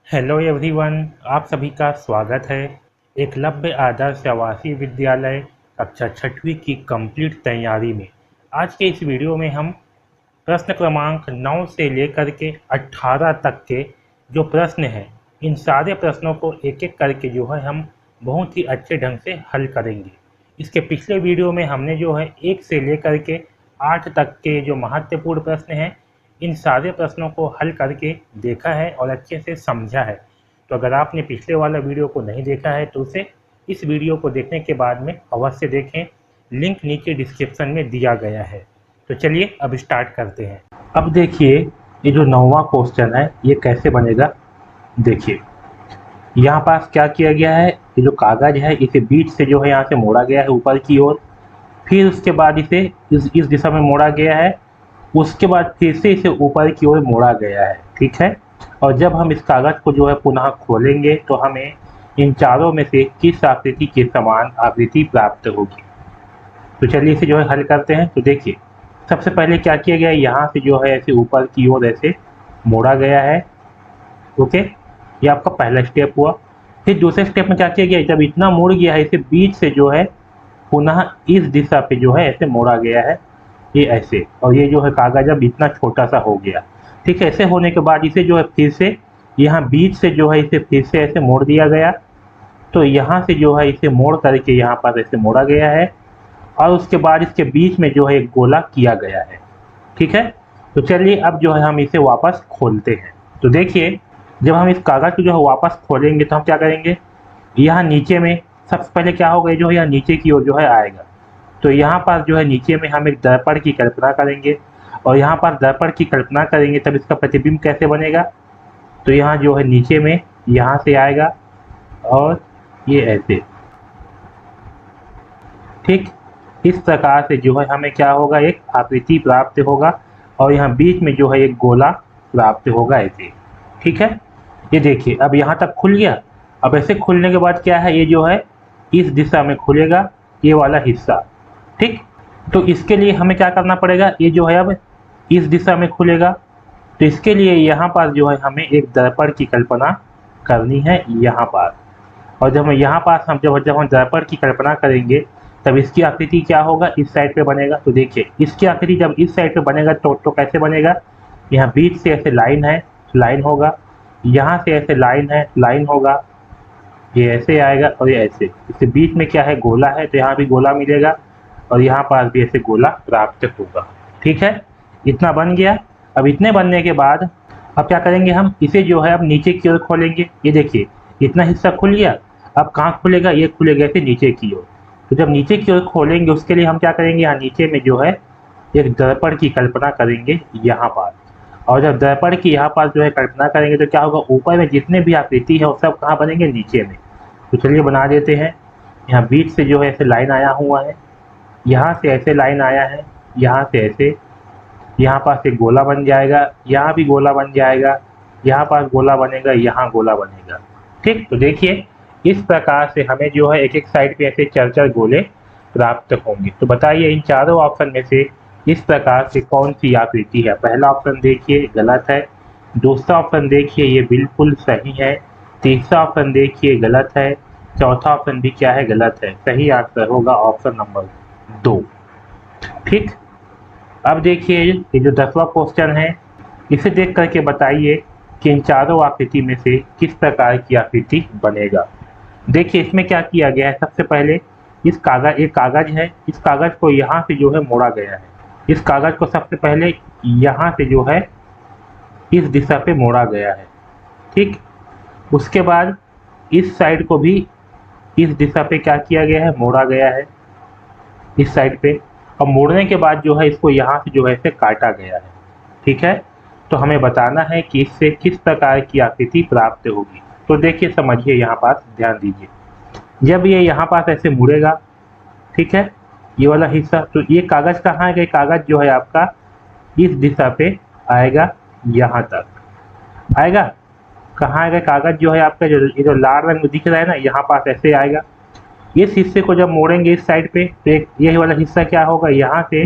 Hello everyone, आप सभी का स्वागत है। एकलव्य आदर्श आवासीय विद्यालय कक्षा छठवीं की कंप्लीट तैयारी में आज के इस वीडियो में हम प्रश्न क्रमांक 9 से लेकर के 18 तक के जो प्रश्न हैं, इन सारे प्रश्नों को एक एक करके जो है हम बहुत ही अच्छे ढंग से हल करेंगे। इसके पिछले वीडियो में हमने जो है 1 से लेकर के 8 तक के जो महत्वपूर्ण प्रश्न हैं, इन सारे प्रश्नों को हल करके देखा है और अच्छे से समझा है। तो अगर आपने पिछले वाला वीडियो को नहीं देखा है तो उसे इस वीडियो को देखने के बाद में अवश्य देखें, लिंक नीचे डिस्क्रिप्शन में दिया गया है। तो चलिए अब स्टार्ट करते हैं। अब देखिए, ये जो 9वां क्वेश्चन है ये कैसे बनेगा। देखिए यहाँ पास क्या किया गया है, ये जो कागज है इसे बीच से जो है यहाँ से मोड़ा गया है ऊपर की ओर, फिर उसके बाद इसे इस दिशा में मोड़ा गया है, उसके बाद फिर से इसे ऊपर की ओर मोड़ा गया है। ठीक है, और जब हम इस कागज को जो है पुनः खोलेंगे तो हमें इन चारों में से किस आकृति के समान आकृति प्राप्त होगी। तो चलिए इसे जो है हल करते हैं। तो देखिए सबसे पहले क्या किया गया है, यहाँ से जो है ऐसे ऊपर की ओर ऐसे मोड़ा गया है। ओके, ये आपका पहला स्टेप हुआ। फिर दूसरे स्टेप में क्या किया गया, जब इतना मुड़ गया है इसे बीच से जो है पुनः इस दिशा पे जो है ऐसे मोड़ा गया है, ये ऐसे, और ये जो है कागज अब इतना छोटा सा हो गया। ठीक है, ऐसे होने के बाद इसे जो है फिर से यहाँ बीच से जो है इसे फिर से ऐसे मोड़ दिया गया। तो यहाँ से जो है इसे मोड़ करके यहाँ पर ऐसे मोड़ा गया है और उसके बाद इसके बीच में जो है एक गोला किया गया है। ठीक है, तो चलिए अब जो है हम इसे वापस खोलते हैं। तो देखिए जब हम इस कागज को जो है वापस खोलेंगे तो हम क्या करेंगे, यहाँ नीचे में सबसे पहले क्या होगा, जो है यहाँ नीचे की ओर जो है आएगा। तो यहाँ पर जो है नीचे में हम एक दर्पण की कल्पना करेंगे और यहाँ पर दर्पण की कल्पना करेंगे तब इसका प्रतिबिंब कैसे बनेगा। तो यहाँ जो है नीचे में यहाँ से आएगा और ये ऐसे, ठीक इस प्रकार से जो है हमें क्या होगा, एक आकृति प्राप्त होगा और यहाँ बीच में जो है एक गोला प्राप्त होगा ऐसे। ठीक है, ये देखिए अब यहाँ तक खुल गया। अब ऐसे खुलने के बाद क्या है, ये जो है इस दिशा में खुलेगा ये वाला हिस्सा। ठीक, तो इसके लिए हमें क्या करना पड़ेगा, ये जो है अब इस दिशा में खुलेगा। तो इसके लिए यहाँ पर जो है हमें एक दर्पण की कल्पना करनी है यहाँ पर, और जब हम यहाँ पास जब हम दर्पण की कल्पना करेंगे तब इसकी आकृति क्या होगा, इस साइड पे बनेगा। तो देखिए इसकी आकृति जब इस साइड पे बनेगा तो कैसे बनेगा, यहाँ बीच से ऐसे लाइन है, लाइन होगा, यहाँ से ऐसे लाइन है, लाइन होगा, ये ऐसे आएगा और ये ऐसे, इसके बीच में क्या है, गोला है, तो यहाँ भी गोला मिलेगा और यहाँ पास भी ऐसे गोला प्राप्त होगा। ठीक है, इतना बन गया। अब इतने बनने के बाद अब क्या करेंगे, हम इसे जो है अब नीचे की ओर खोलेंगे। ये देखिए इतना हिस्सा खुल गया, अब कहाँ खुलेगा, ये खुलेगा ऐसे नीचे की ओर। तो जब नीचे की ओर खोलेंगे उसके लिए हम क्या करेंगे, यहाँ नीचे में जो है एक दर्पण की कल्पना करेंगे यहाँ पर, और जब दर्पण की यहाँ पर जो है कल्पना करेंगे तो क्या होगा, ऊपर में जितने भी आकृति है वो सब कहाँ बनेंगे, नीचे में। तो चलिए बना देते हैं। यहाँ बीच से जो है ऐसे लाइन आया हुआ है, यहाँ से ऐसे लाइन आया है, यहाँ से ऐसे, यहाँ पास एक गोला बन जाएगा, यहाँ भी गोला बन जाएगा, यहाँ पास गोला बनेगा, यहाँ गोला बनेगा। ठीक, तो देखिए इस प्रकार से हमें जो है एक एक साइड पे ऐसे चार चार गोले प्राप्त होंगे। तो बताइए इन चारों ऑप्शन में से इस प्रकार से कौन सी आकृति है। पहला ऑप्शन देखिए गलत है, दूसरा ऑप्शन देखिए ये बिल्कुल सही है, तीसरा ऑप्शन देखिए गलत है, चौथा ऑप्शन भी क्या है, गलत है। सही आंसर होगा ऑप्शन नंबर 2। ठीक, अब देखिए ये जो 10वां क्वेश्चन है इसे देख करके बताइए कि इन चारों आकृति में से किस प्रकार की आकृति बनेगा। देखिए इसमें क्या किया गया है, सबसे पहले इस कागज, एक कागज है, इस कागज को यहाँ से जो है मोड़ा गया है। इस कागज को सबसे पहले यहाँ से जो है इस दिशा पे मोड़ा गया है। ठीक, उसके बाद इस साइड को भी इस दिशा पे क्या किया गया है, मोड़ा गया है इस साइड पे, और मोड़ने के बाद जो है इसको यहाँ से जो है इसे काटा गया है। ठीक है, तो हमें बताना है कि इससे किस प्रकार की आकृति प्राप्त होगी। तो देखिए समझिए, यहाँ पास ध्यान दीजिए, जब ये यहाँ पास ऐसे मुड़ेगा, ठीक है, ये वाला हिस्सा, तो ये कागज कहाँ आएगा, कागज जो है आपका इस दिशा पे आएगा, यहाँ तक आएगा। कहाँ आएगा कागज जो है आपका, जो ये जो लाल रंग में दिख रहा है ना, यहाँ पास ऐसे आएगा। इस हिस्से को जब मोड़ेंगे इस साइड पे तो एक ये वाला हिस्सा क्या होगा, यहाँ से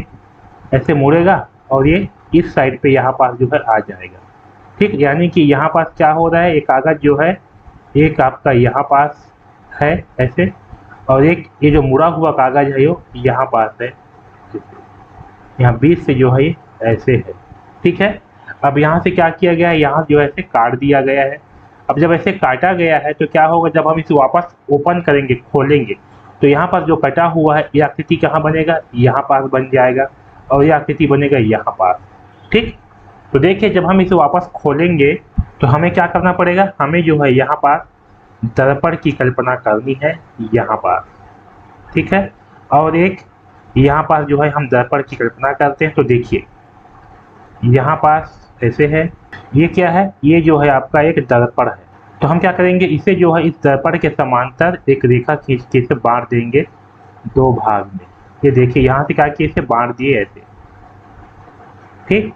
ऐसे मुड़ेगा और ये इस साइड पे यहाँ पास जो है आ जाएगा। ठीक, यानी कि यहाँ पास क्या हो रहा है, एक कागज जो है एक आपका यहाँ पास है ऐसे, और एक ये जो मुड़ा हुआ कागज है यो यहाँ पास है, यहाँ बीच से जो है ये ऐसे है। ठीक है, अब यहाँ से क्या किया गया है, यहाँ जो है ऐसे काट दिया गया है। अब जब ऐसे काटा गया है तो क्या होगा, जब हम इसे वापस ओपन करेंगे, खोलेंगे, तो यहाँ पर जो कटा हुआ है ये आकृति कहाँ बनेगा, यहाँ पास बन जाएगा, और ये आकृति बनेगा यहाँ पास। ठीक, तो देखिए जब हम इसे वापस खोलेंगे तो हमें क्या करना पड़ेगा, हमें जो है यहाँ पास दर्पण की कल्पना करनी है यहाँ पास। ठीक है, और एक यहाँ पास जो है हम दर्पण की कल्पना करते हैं, तो देखिए यहाँ पास ऐसे है, ये क्या है, ये जो है आपका एक दर्पण है। तो हम क्या करेंगे, इसे जो है इस दर्पण के समांतर एक रेखा खींच के इसे बांट देंगे दो भाग में। ये देखिए यहाँ से क्या किया, इसे बांट दिए ऐसे। ठीक,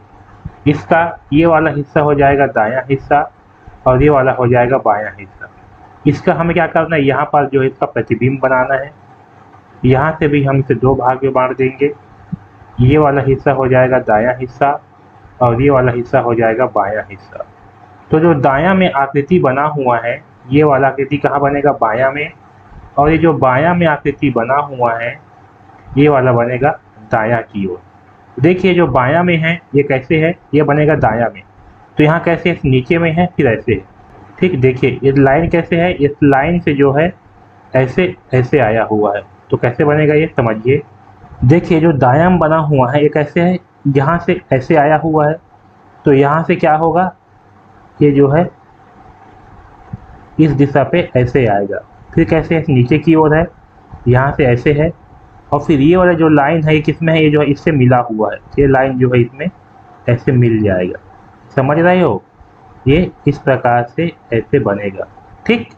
इसका ये वाला हिस्सा हो जाएगा दायां हिस्सा, और ये वाला हो जाएगा बायां हिस्सा। इसका हमें क्या करना है, यहाँ पर जो है इसका प्रतिबिंब बनाना है। यहाँ से भी हम इसे दो भाग में बांट देंगे, ये वाला हिस्सा हो जाएगा दायां हिस्सा, और ये वाला हिस्सा हो जाएगा बायां हिस्सा। तो जो दायां में आकृति बना हुआ है, ये वाला आकृति कहाँ बनेगा, बायां में, और ये जो बायां में आकृति बना हुआ है ये वाला बनेगा दायां की ओर। देखिए जो बायां में है ये कैसे है, ये बनेगा दायां में, तो यहाँ कैसे है, नीचे में है, फिर ऐसे है। ठीक, देखिए ये लाइन कैसे है, इस लाइन से जो है ऐसे ऐसे आया हुआ है, तो कैसे बनेगा ये समझिए। देखिए जो दायां में बना हुआ है ये कैसे है, यहाँ से ऐसे आया हुआ है, तो यहाँ से क्या होगा, ये जो है इस दिशा पे ऐसे आएगा, फिर कैसे है, नीचे की ओर है, यहाँ से ऐसे है, और फिर ये वाला जो लाइन है ये किसमें है, ये जो है इससे मिला हुआ है, ये लाइन जो है इसमें ऐसे मिल जाएगा। समझ रहे हो, ये इस प्रकार से ऐसे बनेगा। ठीक,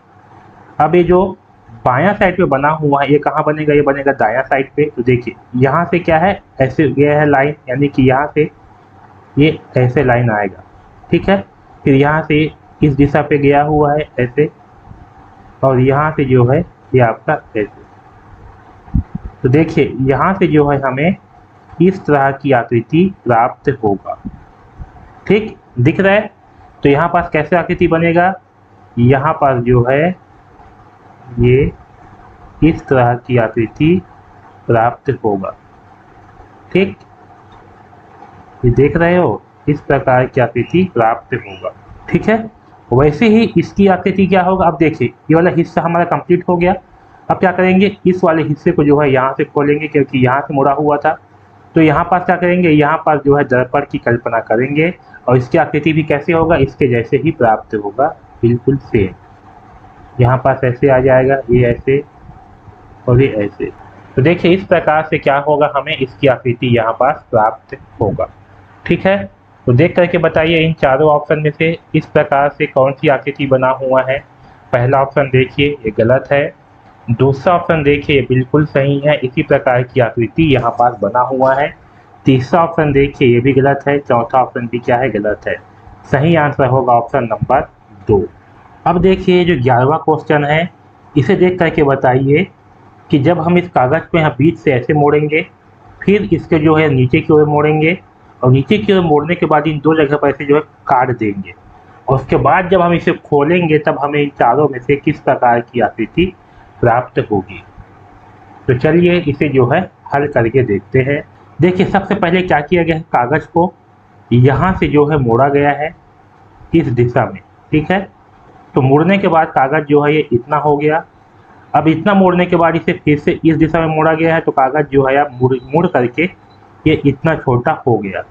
अब ये जो बायां साइड पे बना हुआ है ये कहाँ बनेगा, ये बनेगा दायां साइड पे। तो देखिए यहाँ से क्या है, ऐसे गया है लाइन, यानी कि यहाँ से ये ऐसे लाइन आएगा। ठीक है, फिर यहाँ से इस दिशा पे गया हुआ है ऐसे, और यहाँ से जो है ये आपका ऐसे। तो देखिए यहाँ से जो है हमें इस तरह की आकृति प्राप्त होगा। ठीक, दिख रहा है, तो यहाँ पास कैसे आकृति बनेगा, यहाँ पास जो है ये इस तरह की आकृति प्राप्त होगा। ठीक, ये देख रहे हो, इस प्रकार की आकृति प्राप्त होगा। ठीक है, वैसे ही इसकी आकृति क्या होगा, अब देखिए ये वाला हिस्सा हमारा कंप्लीट हो गया। अब क्या करेंगे, इस वाले हिस्से को जो है यहाँ से खोलेंगे, क्योंकि यहाँ से मुड़ा हुआ था, तो यहाँ पास क्या करेंगे, यहाँ पास जो है दर्पण की कल्पना करेंगे, और इसकी आकृति भी कैसे होगा, इसके जैसे ही प्राप्त होगा, बिल्कुल सेम। यहाँ पास ऐसे आ जाएगा, ये ऐसे और ये ऐसे। तो देखिए इस प्रकार से क्या होगा, हमें इसकी आकृति यहाँ पास प्राप्त होगा। ठीक है, तो देख करके बताइए इन चारों ऑप्शन में से इस प्रकार से कौन सी आकृति बना हुआ है। पहला ऑप्शन देखिए ये गलत है, दूसरा ऑप्शन देखिए ये बिल्कुल सही है, इसी प्रकार की आकृति यहाँ पास बना हुआ है। तीसरा ऑप्शन देखिए ये भी गलत है, चौथा ऑप्शन भी क्या है, गलत है। सही आंसर होगा ऑप्शन नंबर 2। अब देखिए जो 11वां क्वेश्चन है, इसे देख करके बताइए कि जब हम इस कागज को यहाँ बीच से ऐसे मोड़ेंगे, फिर इसके जो है नीचे की ओर मोड़ेंगे, और नीचे की ओर मोड़ने के बाद इन दो जगह पर ऐसे जो है काट देंगे, और उसके बाद जब हम इसे खोलेंगे तब हमें इन चारों में से किस प्रकार की आकृति प्राप्त होगी। तो चलिए इसे जो है हल करके देखते हैं। देखिए सबसे पहले क्या किया गया है, कागज को यहाँ से जो है मोड़ा गया है इस दिशा में। ठीक है, तो मोड़ने के बाद कागज जो है ये इतना हो गया। अब इतना मोड़ने के बाद इसे फिर से इस दिशा में मोड़ा गया है, तो कागज जो है अब मुड़ करके ये इतना छोटा हो गया।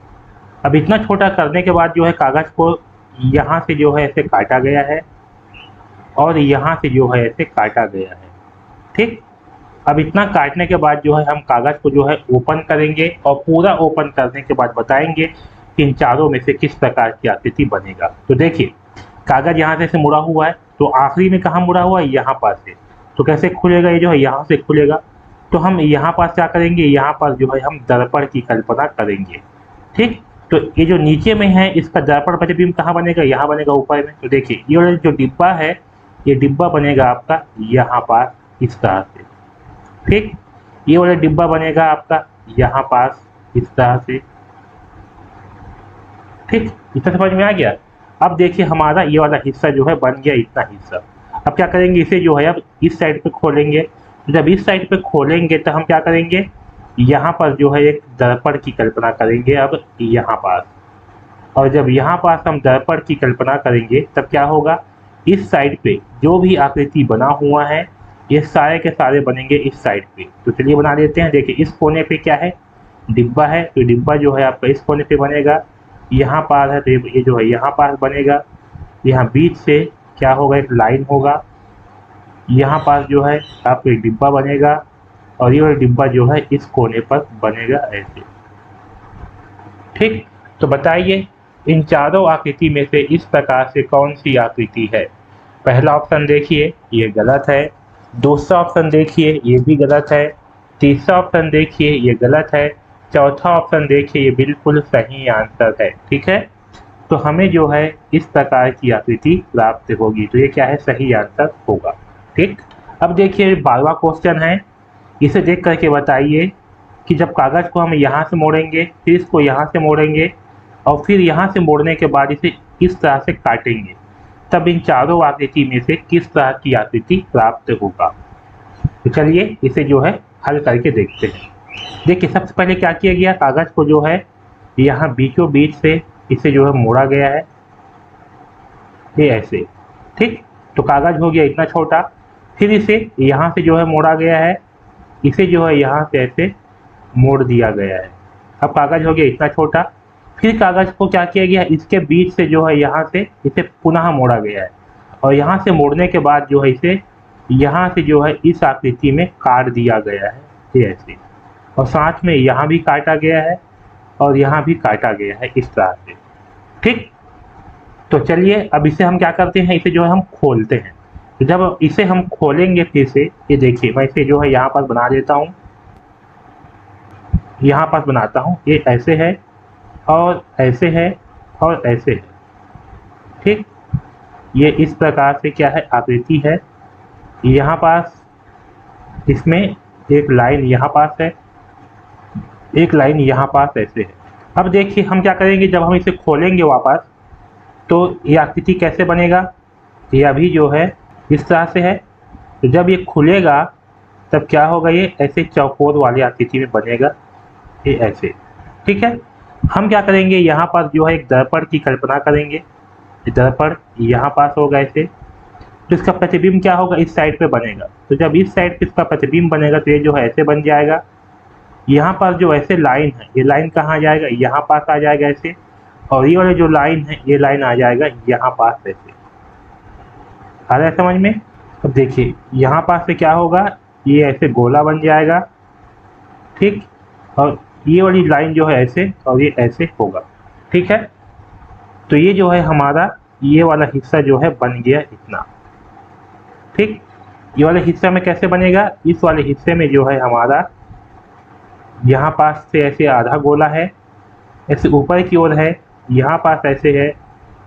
अब इतना छोटा करने के बाद जो है कागज को यहाँ से जो है ऐसे काटा गया है, और यहाँ से जो है ऐसे काटा गया है। ठीक, अब इतना काटने के बाद जो है हम कागज को जो है ओपन करेंगे, और पूरा ओपन करने के बाद बताएंगे कि इन चारों में से किस प्रकार की आकृति बनेगा। तो देखिए कागज यहाँ से मुड़ा हुआ है, तो आखिरी में कहाँ मुड़ा हुआ है, यहाँ पास से, तो कैसे खुलेगा, ये जो है यहाँ से खुलेगा। तो हम यहाँ पास क्या करेंगे, यहाँ पास जो है हम दर्पण की कल्पना करेंगे। ठीक, तो ये जो नीचे में है इसका दर्पण प्रतिबिंब कहाँ बनेगा, यहाँ बनेगा ऊपर में। तो देखिए ये वाला जो डिब्बा है, ये डिब्बा बनेगा आपका यहाँ पास इस तरह से। ठीक, ये वाला डिब्बा बनेगा आपका यहाँ पास इस तरह से। ठीक, इतना समझ में आ गया। अब देखिए हमारा ये वाला हिस्सा जो है बन गया इतना हिस्सा। अब क्या करेंगे, इसे जो है अब इस साइड पे खोलेंगे। जब इस साइड पे खोलेंगे तो हम क्या करेंगे, यहाँ पर जो है एक दर्पण की कल्पना करेंगे अब यहाँ पास। और जब यहाँ पास हम दर्पण की कल्पना करेंगे तब क्या होगा, इस साइड पे जो भी आकृति बना हुआ है ये सारे के सारे बनेंगे इस साइड पे। तो चलिए बना देते हैं। देखिए इस कोने पे क्या है, डिब्बा है, तो डिब्बा जो है आपका इस कोने पे बनेगा। यहाँ पास है तो ये जो है यहाँ पास बनेगा। यहाँ बीच से क्या होगा, एक लाइन होगा। यहाँ पास जो है आपका एक डिब्बा बनेगा और ये वाला डिब्बा जो है इस कोने पर बनेगा ऐसे। ठीक, तो बताइए इन चारों आकृति में से इस प्रकार से कौन सी आकृति है। पहला ऑप्शन देखिए ये गलत है, दूसरा ऑप्शन देखिए ये भी गलत है, तीसरा ऑप्शन देखिए ये गलत है, चौथा ऑप्शन देखिए ये बिल्कुल सही आंसर है। ठीक है, तो हमें जो है इस प्रकार की आकृति प्राप्त होगी, तो ये क्या है, सही आंसर होगा। ठीक, अब देखिए 12वां क्वेश्चन है, इसे देख करके बताइए कि जब कागज को हम यहाँ से मोड़ेंगे, फिर इसको यहाँ से मोड़ेंगे और फिर यहाँ से मोड़ने के बाद इसे इस तरह से काटेंगे, तब इन चारों आकृति में से किस तरह की आकृति प्राप्त होगा। तो चलिए इसे जो है हल करके देखते हैं। देखिए सबसे पहले क्या किया गया, कागज को जो है यहाँ बीचों बीच से इसे जो है मोड़ा गया है, ये ऐसे। ठीक, तो कागज हो गया इतना छोटा। फिर इसे यहाँ से जो है मोड़ा गया है, इसे जो है यहाँ से ऐसे मोड़ दिया गया है। अब कागज हो गया इतना छोटा। फिर कागज को क्या किया गया, इसके बीच से जो है यहाँ से इसे पुनः मोड़ा गया है और यहाँ से मोड़ने के बाद जो है इसे यहाँ से जो है इस आकृति में काट दिया गया है, ये ऐसे। और साथ में यहाँ भी काटा गया है और यहाँ भी काटा गया है इस तरह से। ठीक, तो चलिए अब इसे हम क्या करते हैं, इसे जो है हम खोलते हैं। तो जब इसे हम खोलेंगे फिर से, ये देखिए मैं इसे जो है यहाँ पर बना देता हूँ, यहाँ पर बनाता हूँ, ये ऐसे है और ऐसे है और ऐसे है। ठीक, ये इस प्रकार से क्या है आकृति है। यहाँ पास इसमें एक लाइन यहाँ पास है, एक लाइन यहाँ पास ऐसे है। अब देखिए हम क्या करेंगे, जब हम इसे खोलेंगे वापस तो ये आकृति कैसे बनेगा, ये अभी जो है इस तरह से है। तो जब ये खुलेगा तब क्या होगा, ये ऐसे चौकोर वाली आकृति में बनेगा, ये ऐसे। ठीक है, हम क्या करेंगे, यहाँ पर जो है एक दर्पण की कल्पना करेंगे। दर्पण यहाँ पास होगा ऐसे, तो इसका प्रतिबिंब क्या होगा, इस साइड पे बनेगा। तो जब इस साइड पे इसका प्रतिबिंब बनेगा तो ये जो है ऐसे बन जाएगा। यहाँ पर जो ऐसे लाइन है, ये लाइन कहाँ आ जाएगा, यहाँ पास आ जाएगा ऐसे। और ये वाले जो लाइन है, ये लाइन आ जाएगा यहाँ पास ऐसे। आ रहा है समझ में। अब देखिए यहाँ पास से क्या होगा, ये ऐसे गोला बन जाएगा। ठीक, और ये वाली लाइन जो है ऐसे और ये ऐसे होगा। ठीक है, तो ये जो है हमारा ये वाला हिस्सा जो है बन गया इतना। ठीक, ये वाले हिस्से में कैसे बनेगा, इस वाले हिस्से में जो है हमारा यहाँ पास से ऐसे आधा गोला है, ऐसे ऊपर की ओर है, यहाँ पास ऐसे है,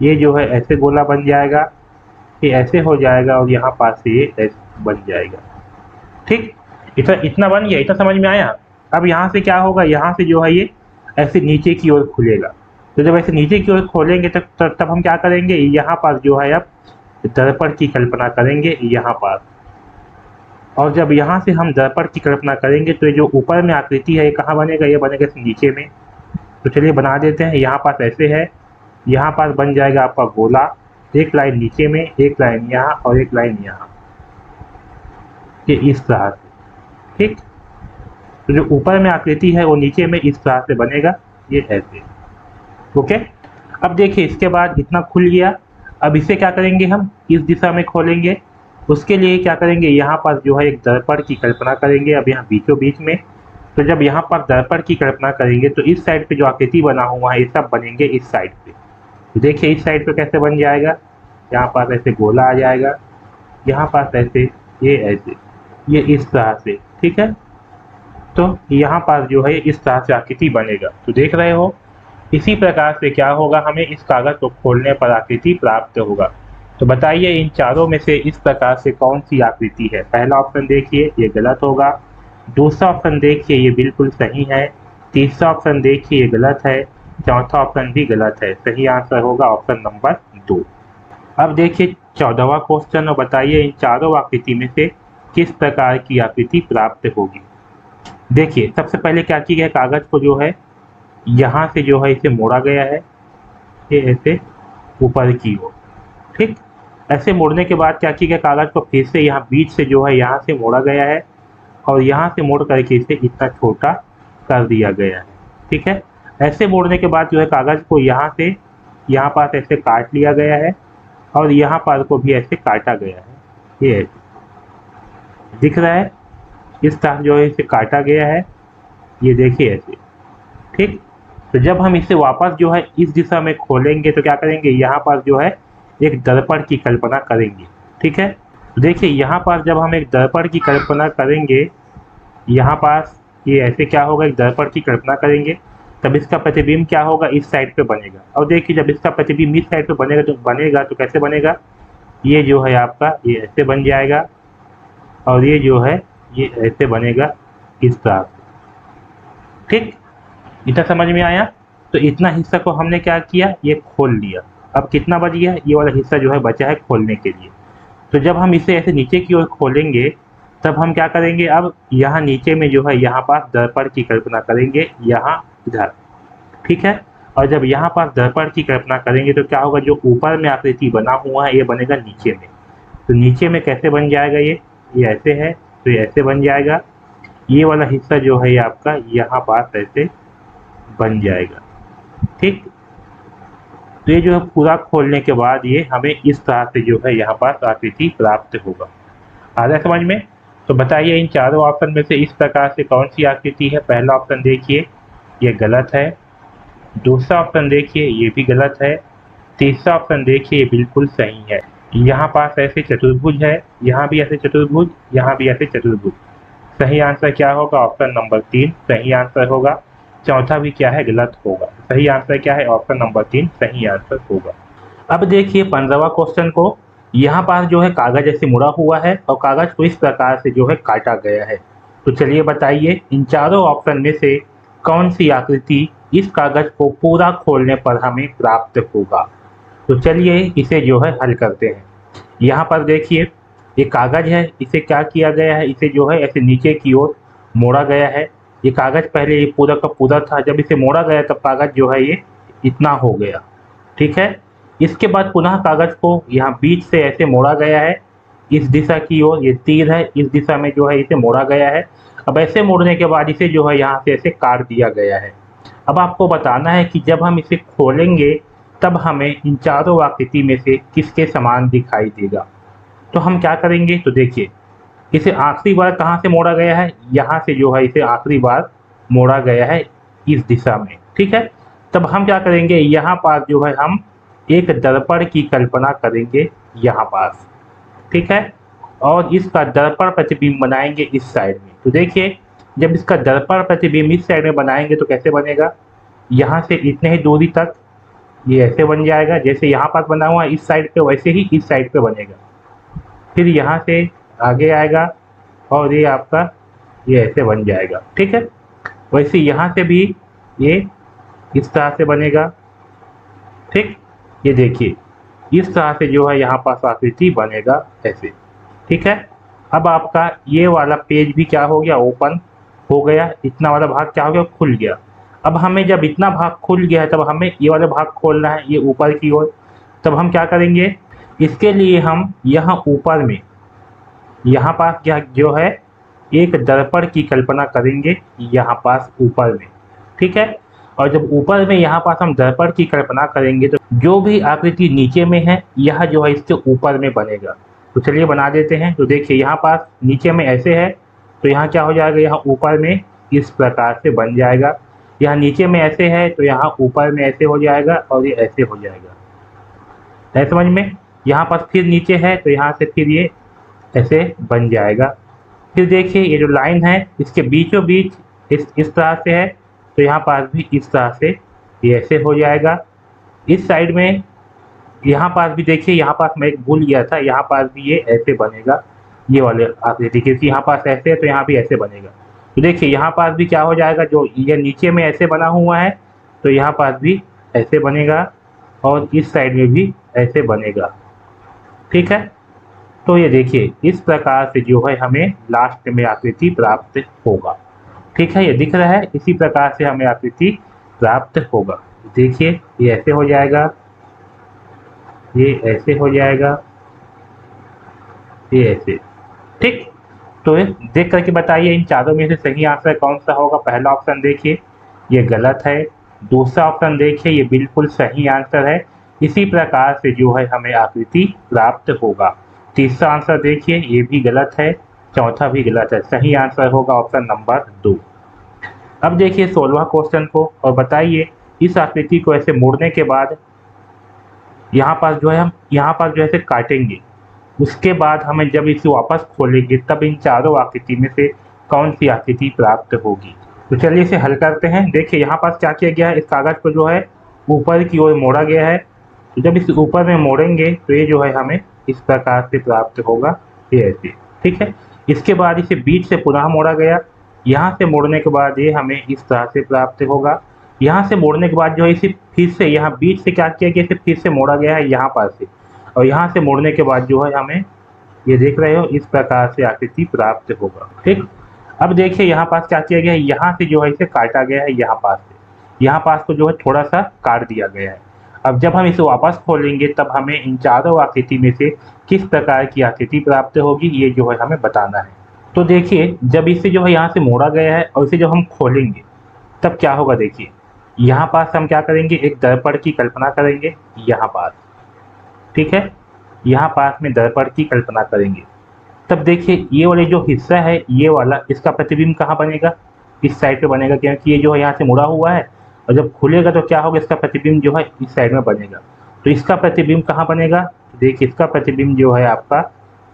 ये जो है ऐसे गोला बन जाएगा, ये ऐसे हो जाएगा और यहाँ पास से ये ऐसे बन जाएगा। ठीक, इतना बन गया, इतना समझ में आया। अब यहाँ से क्या होगा, यहाँ से जो है ये ऐसे नीचे की ओर खुलेगा। तो जब ऐसे नीचे की ओर खोलेंगे तब हम क्या करेंगे, यहाँ पर जो है अब दर्पण की कल्पना करेंगे यहाँ पर। और जब यहाँ से हम दर्पण की कल्पना करेंगे तो ये जो ऊपर में आकृति है ये कहाँ बनेगा, ये बनेगा नीचे में। तो चलिए बना देते हैं। यहाँ पास ऐसे है, यहाँ पास बन जाएगा आपका गोला, एक लाइन नीचे में, एक लाइन यहाँ और एक लाइन यहाँ, ये इस तरह से। ठीक, तो जो ऊपर में आकृति है वो नीचे में इस तरह से बनेगा, ये ऐसे। ओके, अब देखिए इसके बाद इतना खुल गया। अब इसे क्या करेंगे, हम इस दिशा में खोलेंगे। उसके लिए क्या करेंगे, यहाँ पर जो है एक दर्पण की कल्पना करेंगे। अब यहाँ बीचों बीच में, तो जब यहाँ पर दर्पण की कल्पना करेंगे तो इस साइड पे जो आकृति बना हुआ है ये सब बनेंगे इस साइड पे। तो देखिए इस साइड पे कैसे बन जाएगा, यहाँ पास ऐसे गोला आ जाएगा, यहाँ पास ऐसे, ये ऐसे, ये इस तरह से। ठीक है, तो यहाँ पास जो है इस तरह से आकृति बनेगा। तो देख रहे हो, इसी प्रकार से क्या होगा, हमें इस कागज को खोलने पर आकृति प्राप्त होगा। तो बताइए इन चारों में से इस प्रकार से कौन सी आकृति है। पहला ऑप्शन देखिए ये गलत होगा, दूसरा ऑप्शन देखिए ये बिल्कुल सही है, तीसरा ऑप्शन देखिए ये गलत है, चौथा ऑप्शन भी गलत है। सही आंसर होगा ऑप्शन नंबर 2। अब देखिए 14वां क्वेश्चन और बताइए इन चारों आकृति में से किस प्रकार की आकृति प्राप्त होगी। देखिए सबसे पहले क्या किया गया, कागज को जो है यहाँ से जो है इसे मोड़ा गया है, ये ऐसे ऊपर की ओर। ठीक, ऐसे मोड़ने के बाद क्या किया गया, कागज को फिर से यहाँ बीच से जो है यहाँ से मोड़ा गया है और यहाँ से मोड़ करके इसे इतना छोटा कर दिया गया है। ठीक है, ऐसे मोड़ने के बाद जो है कागज को यहाँ से यहाँ पास ऐसे काट लिया गया है और यहाँ पास को भी ऐसे काटा गया है, ये ऐसे दिख रहा है, इस तरह जो है इसे काटा गया है, ये देखिए ऐसे। ठीक, तो जब हम इसे वापस जो है इस दिशा में खोलेंगे तो क्या करेंगे, यहाँ पर जो है एक दर्पण की कल्पना करेंगे। ठीक है, देखिए यहाँ पर जब हम एक दर्पण की कल्पना करेंगे, यहाँ पास ये ऐसे क्या होगा, एक दर्पण की कल्पना करेंगे, तब इसका प्रतिबिंब क्या होगा, इस साइड पे बनेगा। और देखिए जब इसका प्रतिबिंब इस साइड पे बनेगा तो कैसे बनेगा, ये जो है आपका ये ऐसे बन जाएगा और ये जो है ये ऐसे बनेगा इस तरह से। ठीक, इतना समझ में आया। तो इतना हिस्सा को हमने क्या किया, ये खोल लिया। अब कितना बच गया, ये वाला हिस्सा जो है बचा है खोलने के लिए। तो जब हम इसे ऐसे नीचे की ओर खोलेंगे तब हम क्या करेंगे, अब यहाँ नीचे में जो है यहाँ पास दर्पण की कल्पना करेंगे, यहाँ इधर। ठीक है, और जब यहाँ पास दर्पण की कल्पना करेंगे तो क्या होगा, जो ऊपर में आकृति बना हुआ है ये बनेगा नीचे में। तो नीचे में कैसे बन जाएगा, ये ऐसे है तो ये ऐसे बन जाएगा, ये वाला हिस्सा जो है ये आपका यहाँ पास ऐसे बन जाएगा। ठीक, तो ये जो है पूरा खोलने के बाद ये हमें इस तरह से जो है यहाँ पास आकृति प्राप्त होगा। आ रहा है समझ में। तो बताइए इन चारों ऑप्शन में से इस प्रकार से कौन सी आकृति है। पहला ऑप्शन देखिए ये गलत है, दूसरा ऑप्शन देखिए ये भी गलत है, तीसरा ऑप्शन देखिए ये बिल्कुल सही है। यहाँ पास ऐसे चतुर्भुज है, यहाँ भी ऐसे चतुर्भुज, यहाँ भी ऐसे चतुर्भुज। सही आंसर क्या होगा, ऑप्शन नंबर 3 सही आंसर होगा। चौथा भी क्या है, गलत होगा। सही आंसर क्या है, ऑप्शन नंबर 3 सही आंसर होगा। अब देखिए 15वां क्वेश्चन को, यहाँ पास जो है कागज ऐसे मुड़ा हुआ है और कागज को इस प्रकार से जो है काटा गया है। तो चलिए बताइए इन चारों ऑप्शन में से कौन सी आकृति इस कागज को पूरा खोलने पर हमें प्राप्त होगा। तो चलिए इसे जो है हल करते हैं। यहाँ पर देखिए ये कागज है, इसे क्या किया गया है, इसे जो है ऐसे नीचे की ओर मोड़ा गया है। ये कागज पहले ये पूरा का पूरा था, जब इसे मोड़ा गया तब कागज जो है ये इतना हो गया। ठीक है, इसके बाद पुनः कागज को यहाँ बीच से ऐसे मोड़ा गया है इस दिशा की ओर, ये तीर है, इस दिशा में जो है इसे मोड़ा गया है। अब ऐसे मोड़ने के बाद इसे जो है यहाँ से ऐसे काट दिया गया है। अब आपको बताना है कि जब हम इसे खोलेंगे तब हमें इन चारों आकृति में से किसके समान दिखाई देगा। तो हम क्या करेंगे, तो देखिए इसे आखिरी बार कहाँ से मोड़ा गया है, यहाँ से जो है इसे आखिरी बार मोड़ा गया है इस दिशा में। ठीक है, तब हम क्या करेंगे, यहाँ पास जो है हम एक दर्पण की कल्पना करेंगे यहाँ पास। ठीक है, और इसका दर्पण प्रतिबिंब बनाएंगे इस साइड में। तो देखिए जब इसका दर्पण प्रतिबिंब इस साइड में बनाएंगे तो कैसे बनेगा, यहाँ से इतने ही दूरी तक ये ऐसे बन जाएगा, जैसे यहाँ पास बना हुआ है इस साइड पे वैसे ही इस साइड पे बनेगा। फिर यहाँ से आगे आएगा और ये आपका ये ऐसे बन जाएगा। ठीक है, वैसे यहाँ से भी ये इस तरह से बनेगा। ठीक, ये देखिए इस तरह से जो है यहाँ पास आकृति बनेगा ऐसे। ठीक है, अब आपका ये वाला पेज भी क्या हो गया, ओपन हो गया, इतना वाला भाग क्या हो गया, खुल गया। अब हमें जब इतना भाग खुल गया है तब हमें ये वाला भाग खोलना है, ये ऊपर की ओर। तब हम क्या करेंगे, इसके लिए हम यहाँ ऊपर में यहाँ पास क्या जो है एक दर्पण की कल्पना करेंगे यहाँ पास ऊपर में। ठीक है, और जब ऊपर में यहाँ पास हम दर्पण की कल्पना करेंगे तो जो भी आकृति नीचे में है यह जो है इसके ऊपर में बनेगा। तो चलिए बना देते हैं। तो देखिए यहाँ पास नीचे में ऐसे है तो यहाँ क्या हो जाएगा, यहाँ ऊपर में इस प्रकार से बन जाएगा। यहाँ नीचे में ऐसे है तो यहाँ ऊपर में ऐसे हो जाएगा और ये ऐसे हो जाएगा। है समझ में। यहाँ पास फिर नीचे है तो यहाँ से फिर ये ऐसे बन जाएगा। फिर देखिए ये जो लाइन है इसके बीचों बीच इस तरह से है तो यहाँ पास भी इस तरह से ये ऐसे हो जाएगा। इस साइड में यहाँ पास भी देखिए, यहाँ पास मैं एक भूल गया था, यहाँ पास भी ये ऐसे बनेगा, ये वाले आकृति, क्योंकि यहाँ पास ऐसे है तो यहाँ भी ऐसे बनेगा। तो देखिए यहाँ पास भी क्या हो जाएगा, जो ये नीचे में ऐसे बना हुआ है तो यहाँ पास भी ऐसे बनेगा। और इस साइड में भी ऐसे बनेगा। ठीक है, तो ये देखिए इस प्रकार से जो है हमें लास्ट में आकृति प्राप्त होगा। ठीक है, ये दिख रहा है, इसी प्रकार से हमें आकृति प्राप्त होगा। देखिए ये ऐसे हो जाएगा, ये ऐसे हो जाएगा, ये ऐसे। ठीक, तो ये देख करके बताइए इन चारों में से सही आंसर कौन सा होगा। पहला ऑप्शन देखिए ये गलत है, दूसरा ऑप्शन देखिए ये बिल्कुल सही आंसर है। इसी प्रकार से जो है हमें आकृति प्राप्त होगा। तीसरा आंसर देखिए ये भी गलत है, चौथा भी गलत है। सही आंसर होगा ऑप्शन नंबर 2। अब देखिए 16वां क्वेश्चन को और बताइए इस आकृति को ऐसे मोड़ने के बाद यहाँ पर जो है हम यहाँ पर जो है काटेंगे, उसके बाद हमें जब इसे वापस खोलेंगे तब इन चारों आकृति में से कौन सी आकृति प्राप्त होगी। तो चलिए इसे हल करते हैं। देखिए यहाँ पर क्या किया गया है, इस कागज को जो है ऊपर की ओर मोड़ा गया है। तो जब इसे ऊपर में मोड़ेंगे तो ये जो है हमें इस प्रकार से प्राप्त होगा, ये ऐसे। ठीक है, इसके बाद इसे बीच से पुनः मोड़ा गया, यहाँ से मोड़ने के बाद ये हमें इस तरह से प्राप्त होगा। यहाँ से मोड़ने के बाद जो है इसे फिर से यहाँ बीच से क्या किया गया, इसे फिर से मोड़ा गया है यहाँ पर से, और यहाँ से मोड़ने के बाद जो है हमें ये देख रहे हो इस प्रकार से आकृति प्राप्त होगा। ठीक, अब देखिए यहाँ पास क्या किया गया है, यहाँ से जो है इसे काटा गया है, यहाँ पास से यहाँ पास को जो है थोड़ा सा काट दिया गया है। अब जब हम इसे वापस खोलेंगे तब हमें इन चारों आकृति में से किस प्रकार की आकृति प्राप्त होगी, ये जो है हमें बताना है। तो देखिए जब इसे जो है यहाँ से मोड़ा गया है और इसे जब हम खोलेंगे तब क्या होगा। देखिए यहाँ पास हम क्या करेंगे, एक दर्पण की कल्पना करेंगे यहाँ पास। ठीक है, यहाँ पास में दर्पण की कल्पना करेंगे, तब देखिए ये वाले जो हिस्सा है ये वाला, इसका प्रतिबिंब कहाँ बनेगा, इस साइड पे बनेगा, क्योंकि ये जो है यहाँ से मुड़ा हुआ है और जब खुलेगा तो क्या होगा, इसका प्रतिबिंब जो है इस साइड में बनेगा। तो इसका प्रतिबिंब कहाँ बनेगा, देखिए इसका प्रतिबिंब जो है आपका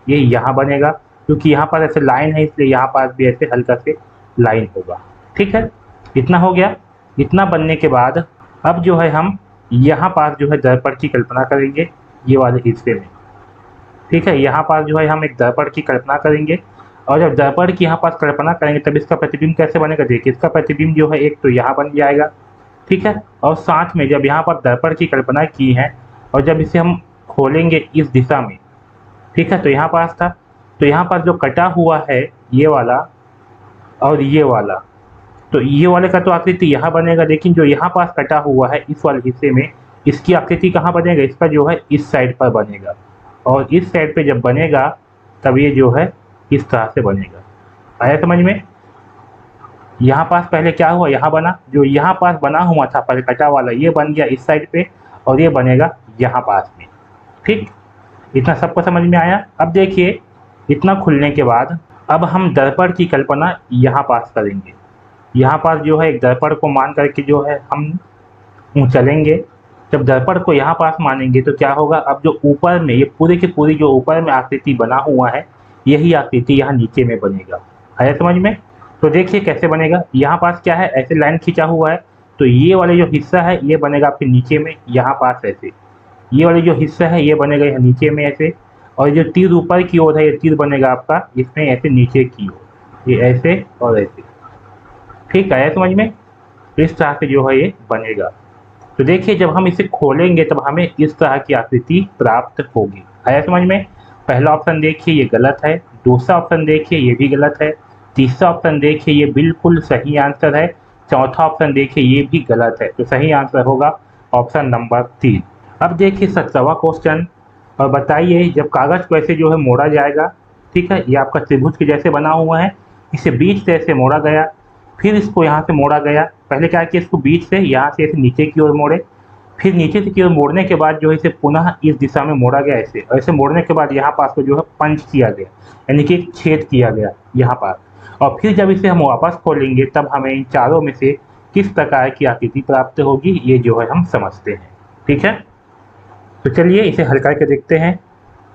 ये यहाँ बनेगा, क्योंकि यहाँ पर ऐसे लाइन है इसलिए यहाँ पास भी ऐसे हल्का से लाइन होगा। ठीक है, इतना हो गया। इतना बनने के बाद अब जो है हम यहाँ पास जो है दर्पण की कल्पना करेंगे ये वाले हिस्से में। ठीक है, यहाँ पास जो है हम एक दर्पण की कल्पना करेंगे, और जब दर्पण की यहाँ पास कल्पना करेंगे तब इसका प्रतिबिंब कैसे बनेगा। देखिए इसका प्रतिबिंब जो है एक तो यहाँ बन जाएगा। ठीक है, और साथ में जब यहाँ पर दर्पण की कल्पना की है और जब इसे हम खोलेंगे इस दिशा में, ठीक है, तो यहाँ पास था, तो यहाँ पर जो कटा हुआ है ये वाला और ये वाला, तो ये वाले का तो आकृति यहाँ बनेगा, लेकिन जो यहाँ पास कटा हुआ है इस वाले हिस्से में, इसकी आकृति कहाँ बनेगा, इसका जो है इस साइड पर बनेगा, और इस साइड पे जब बनेगा तब ये जो है इस तरह से बनेगा। आया समझ में। यहाँ पास पहले क्या हुआ, यहाँ बना, जो यहाँ पास बना हुआ था पहले कटा वाला ये बन गया इस साइड पे, और ये बनेगा यहाँ पास में। ठीक, इतना सबको समझ में आया। अब देखिए इतना खुलने के बाद अब हम दर्पण की कल्पना यहाँ पास करेंगे। यहाँ पास जो है एक दर्पण को मान करके जो है हम चलेंगे। जब दर्पण को यहाँ पास मानेंगे तो क्या होगा, अब जो ऊपर में ये पूरी की पूरी जो ऊपर में आकृति बना हुआ है यही आकृति यहाँ नीचे में बनेगा। आया समझ में। तो देखिए कैसे बनेगा, यहाँ पास क्या है, ऐसे लाइन खींचा हुआ है, तो ये वाले जो हिस्सा है ये बनेगा आपके नीचे में, यहाँ पास ऐसे, ये वाले जो हिस्सा है ये बनेगा यहाँ नीचे में ऐसे, और जो तीर ऊपर की ओर है ये तीर बनेगा आपका इसमें ऐसे नीचे की ओर, ये ऐसे और ऐसे। ठीक है समझ में। तो इस तरह से जो है ये बनेगा। तो देखिए जब हम इसे खोलेंगे तब हमें इस तरह की आकृति प्राप्त होगी। आया समझ में। पहला ऑप्शन देखिए ये गलत है, दूसरा ऑप्शन देखिए ये भी गलत है, तीसरा ऑप्शन देखिए ये बिल्कुल सही आंसर है, चौथा ऑप्शन देखिए ये भी गलत है। तो सही आंसर होगा ऑप्शन नंबर 3। अब देखिए 17वां क्वेश्चन, और बताइए जब कागज को ऐसे जो है मोड़ा जाएगा, ठीक है, ये आपका त्रिभुज के जैसे बना हुआ है, इसे बीच से ऐसे मोड़ा गया, फिर इसको यहाँ से मोड़ा गया। पहले क्या किया, इसको बीच से यहाँ से ऐसे नीचे की ओर मोड़े, फिर नीचे से की ओर मोड़ने के बाद जो है इसे पुनः इस दिशा में मोड़ा गया ऐसे, और ऐसे मोड़ने के बाद यहाँ पास को जो है पंच किया गया, यानी कि एक छेद किया गया यहाँ पास। और फिर जब इसे हम वापस खोलेंगे तब हमें इन चारों में से किस प्रकार की आकृति प्राप्त होगी, ये जो है हम समझते हैं। ठीक है, तो चलिए इसे हल करके देखते हैं।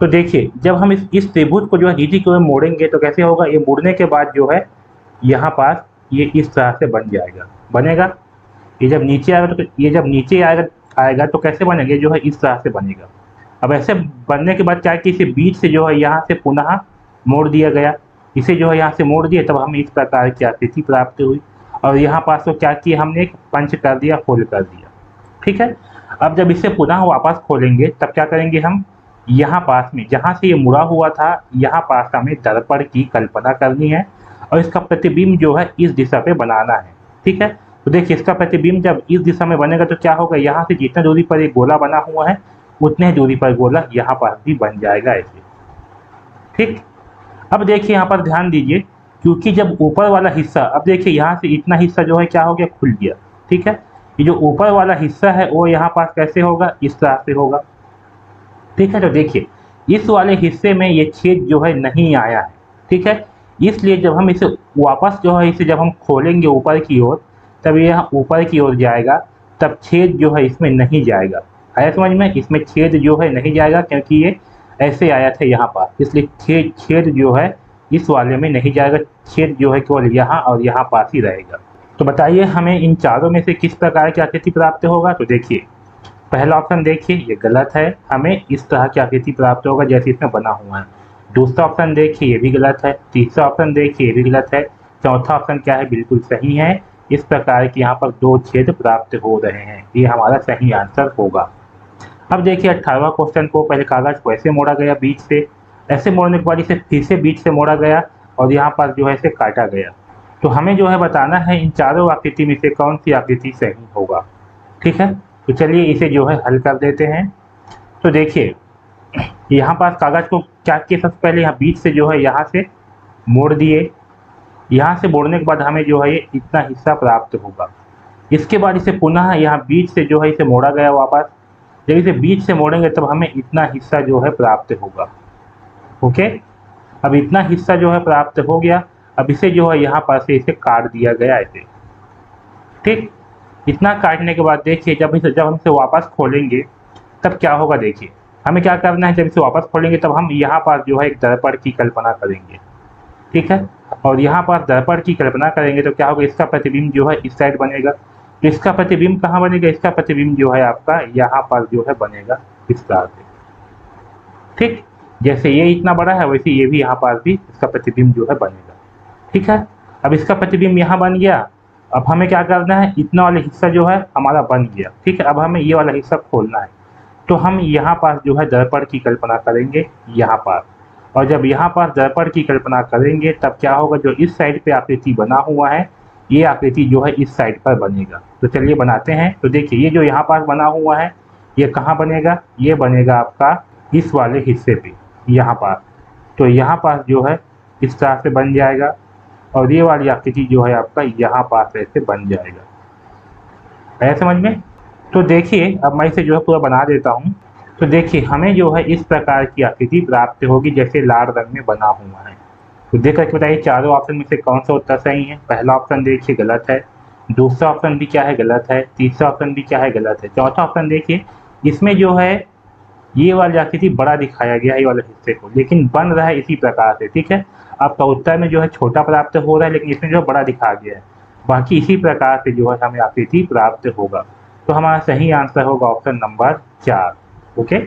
तो देखिए जब हम इस त्रिभुज को जो है नीचे की ओर मोड़ेंगे तो कैसे होगा, ये मुड़ने के बाद जो है यहाँ पास ये इस तरह से बन जाएगा, बनेगा। ये जब नीचे आएगा तो ये जब नीचे आएगा तो कैसे बनेगा, जो है इस तरह से बनेगा। अब ऐसे बनने के बाद क्या कि इसे बीच से जो है यहाँ से पुनः मोड़ दिया गया, इसे जो है यहाँ से मोड़ दिया, तब हमें इस प्रकार की आकृति प्राप्त हुई। और यहाँ पास तो क्या किया हमने, एक पंच कर दिया, होल कर दिया। ठीक है, अब जब इसे पुनः वापस खोलेंगे तब क्या करेंगे हम, यहाँ पास में जहाँ से ये मुड़ा हुआ था यहाँ पास हमें दर्पण की कल्पना करनी है और इसका प्रतिबिंब जो है इस दिशा पे बनाना है। ठीक है, तो देखिए इसका प्रतिबिंब जब इस दिशा में बनेगा तो क्या होगा, यहाँ से जितना दूरी पर एक गोला बना हुआ है उतने ही दूरी पर गोला यहाँ पास भी बन जाएगा ऐसे। ठीक, अब देखिए यहाँ पर ध्यान दीजिए, क्योंकि जब ऊपर वाला हिस्सा, अब देखिए यहाँ से इतना हिस्सा जो है क्या हो गया, खुल गया। ठीक है, ये जो ऊपर वाला हिस्सा है वो यहाँ पास कैसे होगा, इस तरह से होगा। ठीक है, तो देखिए इस वाले हिस्से में ये छेद जो है नहीं आया है। ठीक है, इसलिए जब हम इसे वापस जो है इसे जब हम खोलेंगे ऊपर की ओर, तब ये यहाँ ऊपर की ओर जाएगा, तब छेद जो है इसमें नहीं जाएगा। आया समझ में, इसमें छेद जो है नहीं जाएगा क्योंकि ये ऐसे आया था यहाँ पास, इसलिए छेद जो है इस वाले में नहीं जाएगा। छेद जो है केवल यहाँ और यहाँ पास ही रहेगा। तो बताइए हमें इन चारों में से किस प्रकार की आकृति प्राप्त होगा। तो देखिए पहला ऑप्शन देखिए ये गलत है, हमें इस तरह की आकृति प्राप्त होगा जैसे इसमें बना हुआ है। दूसरा ऑप्शन देखिए ये भी गलत है। तीसरा ऑप्शन देखिए ये भी गलत है। चौथा ऑप्शन क्या है, बिल्कुल सही है। इस प्रकार के यहाँ पर दो छेद प्राप्त हो रहे हैं, ये हमारा सही आंसर होगा। अब देखिए 18वां क्वेश्चन को, पहले कागज को ऐसे मोड़ा गया बीच से, ऐसे मोड़ने के बाद इसे फिर से बीच से मोड़ा गया और यहाँ पर जो है इसे काटा गया। तो हमें जो है बताना है इन चारों आकृति में से कौन सी आकृति सही होगा। ठीक है, तो चलिए इसे जो है हल कर देते हैं। तो देखिए यहाँ पास कागज को क्या किया, सबसे पहले यहाँ बीच से जो है यहाँ से मोड़ दिए। यहाँ से मोड़ने के बाद हमें जो है ये इतना हिस्सा प्राप्त होगा। इसके बाद इसे पुनः यहाँ बीच से जो है इसे मोड़ा गया वापस। जब इसे बीच से मोड़ेंगे तब हमें इतना हिस्सा जो है प्राप्त होगा। ओके, अब इतना हिस्सा जो है प्राप्त हो गया। अब इसे जो है यहाँ पास से इसे काट दिया गया ऐसे। ठीक, इतना काटने के बाद देखिए जब हम इसे वापस खोलेंगे तब क्या होगा। देखिए हमें क्या करना है, जब इसे वापस खोलेंगे तब हम यहाँ पर जो है एक दर्पण की कल्पना करेंगे। ठीक है, और यहाँ पर दर्पण की कल्पना करेंगे तो क्या होगा, इसका प्रतिबिंब जो है इस साइड बनेगा। तो इसका प्रतिबिंब कहाँ बनेगा, इसका प्रतिबिंब जो है आपका यहाँ पर जो है बनेगा इस तरह से। ठीक, जैसे ये इतना बड़ा है वैसे ये भी यहाँ पर भी इसका प्रतिबिंब जो है बनेगा। ठीक है, अब इसका प्रतिबिंब यहाँ बन गया। अब हमें क्या करना है, इतना वाला हिस्सा जो है हमारा बन गया। ठीक है, अब हमें ये वाला हिस्सा खोलना है। तो हम यहाँ पास जो है दर्पण की कल्पना करेंगे यहाँ पर, और जब यहाँ पर दर्पण की कल्पना करेंगे तब क्या होगा, जो इस साइड पे आकृति बना हुआ है ये आकृति जो है इस साइड पर बनेगा। तो चलिए बनाते हैं। तो देखिए ये जो यहाँ पास बना हुआ है ये कहाँ बनेगा, ये बनेगा आपका इस वाले हिस्से पे यहाँ पास। तो यहाँ पास जो है इस तरह से बन जाएगा और ये वाली आकृति जो है आपका यहाँ पास ऐसे बन जाएगा। है समझ में। तो देखिए अब मैं इसे जो है पूरा बना देता हूँ। तो देखिए हमें जो है इस प्रकार की आकृति प्राप्त होगी जैसे लाल रंग में बना हुआ है। तो देख करके बताइए चारों ऑप्शन में से कौन सा उत्तर सही है। पहला ऑप्शन देखिए गलत है, दूसरा ऑप्शन भी क्या है गलत है, तीसरा ऑप्शन भी क्या है गलत है, चौथा ऑप्शन देखिए इसमें जो है ये वाली आकृति बड़ा दिखाया गया है ये वाले हिस्से को, लेकिन बन रहा है इसी प्रकार से। ठीक है, आपका उत्तर में जो है छोटा प्राप्त हो रहा है लेकिन इसमें जो है बड़ा दिखा गया है, बाकी इसी प्रकार से जो है हमें आकृति प्राप्त होगा। तो हमारा सही आंसर होगा ऑप्शन नंबर 4। ओके।